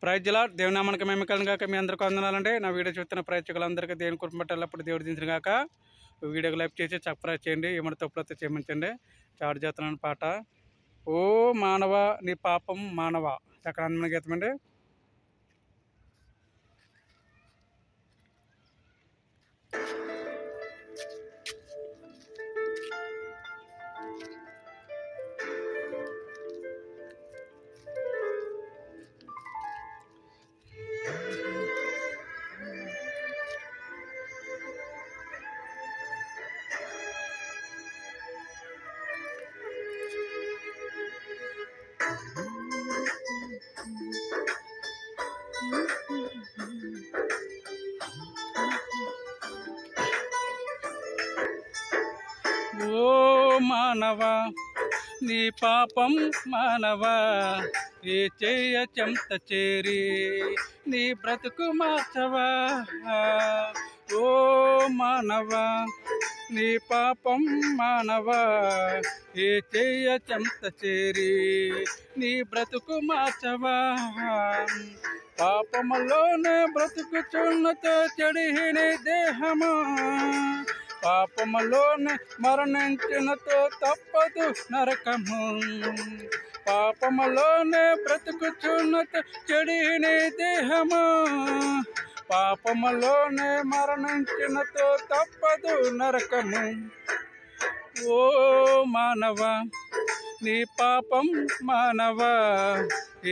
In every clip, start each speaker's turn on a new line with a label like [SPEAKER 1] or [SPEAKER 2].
[SPEAKER 1] Praise lord దేవుని నామానికి మహిమ కలుగును గాక. మీ అందరికీ వందనాలండి. నా వీడియో చూస్తున్న ప్రేక్షకులందరికీ దేవుని కృప బట్టి ఎల్లప్పుడూ దేవుడు దించును గాక. వీడియోకి లైక్ చేసి సబ్స్క్రైబ్ చేయండి. ఏమైనా తప్పులైతే చేయమంచండి. చాటు చేస్తున్నాను పాట ఓ మానవ నీ పాపం మానవ ఎక్కడ అందమైన గీతం అండి. ఓ మానవ నీ పాపం మానవ ఏ చేయ చెంత చేరి నీ బ్రతుకు మార్చవా. ఓ మానవ నీ పాపం మానవ ఏ చేయ చెంత చేరి నీ బ్రతుకు మార్చవా. పాపములోనే బ్రతుకుచున్నతో చెడిని దేహమా పాపములోనే మరణించినతో తప్పదు నరకము. పాపములోనే బ్రతుకుచున్నతో చెడిని దేహము పాపములోనే మరణించినతో తప్పదు నరకము. ఓ మానవ నీ పాపం మానవ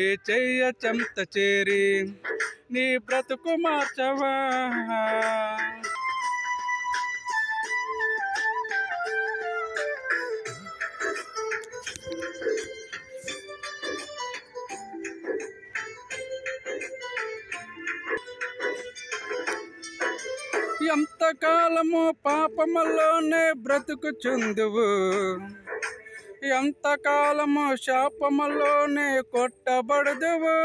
[SPEAKER 1] ఏ చెయ్య చెంత చేరి నీ బ్రతుకు మార్చవా. ఎంతకాలము పాపములోనే బ్రతుకుచుందువు ఎంతకాలము శాపములోనే కొట్టబడదువు.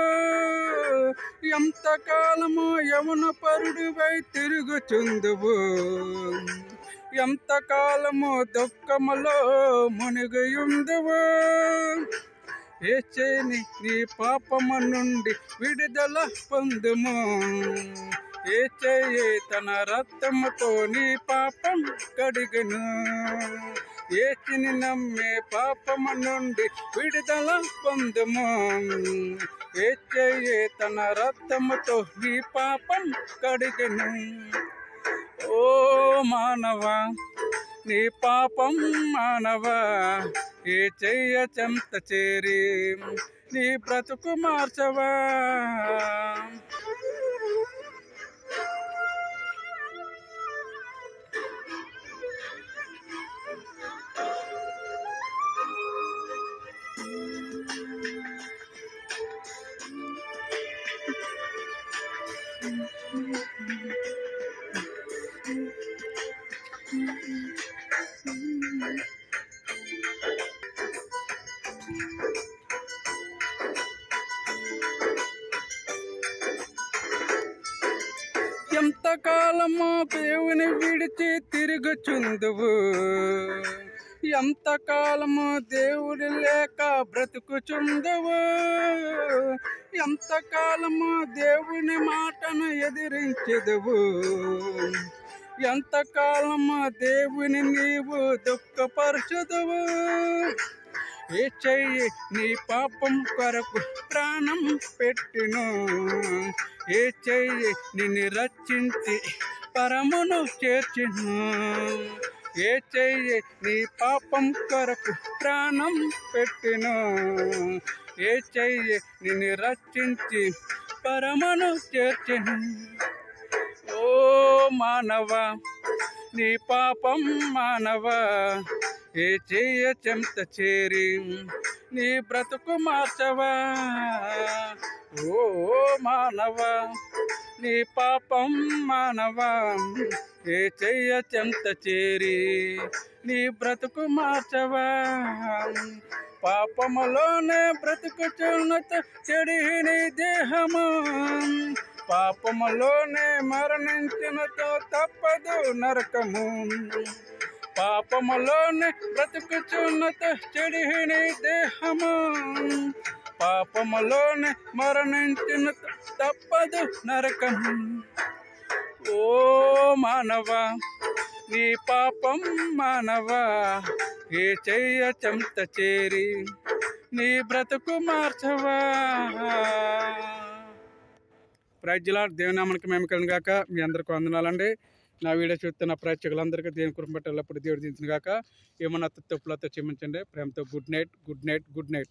[SPEAKER 1] ఎంతకాలము యవన పరుడివై తిరుగుచుందువు ఎంతకాలము దుఃఖములో మునిగియుందువు. యేసుని నీ పాపము నుండి విడుదల పొందుము. యేసయ్యే తన రక్తముతో నీ పాపం కడిగెను. యేసుని నమ్మే పాపము నుండి విడుదల పొందుము. యేసయ్యే తన రక్తముతో నీ పాపం కడిగెను. ఓ మానవ నీ పాపం మానవ ఏ చెయ్య చెంత చేరి నీ బ్రతుకు మార్చవా. ఎంతకాలము దేవుని విడిచి తిరుగుచుందువు ఎంతకాలము దేవుడు లేక బ్రతుకుచుందువు. ఎంతకాలము దేవుని మాటను ఎదిరించెదవు. ఎంతకాలము దేవుని నీవు దుఃఖపరచుదువు. యేసయ్యే నీ పాపం కొరకు ప్రాణం పెట్టెను. యేసయ్యే నిన్ను రక్షించి పరమును చేర్చెను. యేసయ్యే నీ పాపం కొరకు ప్రాణం పెట్టెను. యేసయ్యే నిన్ను రక్షించి పరమును చేర్చెను. ఓ మానవ నీ పాపం మానవ ఏ చెయ్య చెంత చేరి నీ బ్రతుకు మార్చవా. ఓ మానవ నీ పాపం మానవ ఏ చెయ్య చెంత చేరి నీ బ్రతుకు మార్చవా. పాపములోనే బ్రతుకుచున్నతో చెడిని దేహము పాపములోనే మరణించినతో తప్పదు నరకము. పాపములోనే బ్రతుకుచున్నతో చెడిని దేహము పాపములోనే మరణించిన తప్పదు నరకం. ఓ మానవా నీ పాపం మానవా ఏ చెయ్య చెంత చేరి నీ బ్రతుకు మార్చవా. Praise lord. దేవుని నామానికి మహిమ కలుగును గాక. మీ అందరికీ వందనాలండి. నా వీడియో చూస్తున్న ప్రేక్షకులందరికీ దేవుని కృప బట్టి ఎల్లప్పుడూ దేవుడు దించును గాక. ఏమన్నా తప్పులతో క్షమించండి. ప్రేమతో good night, good night, good night.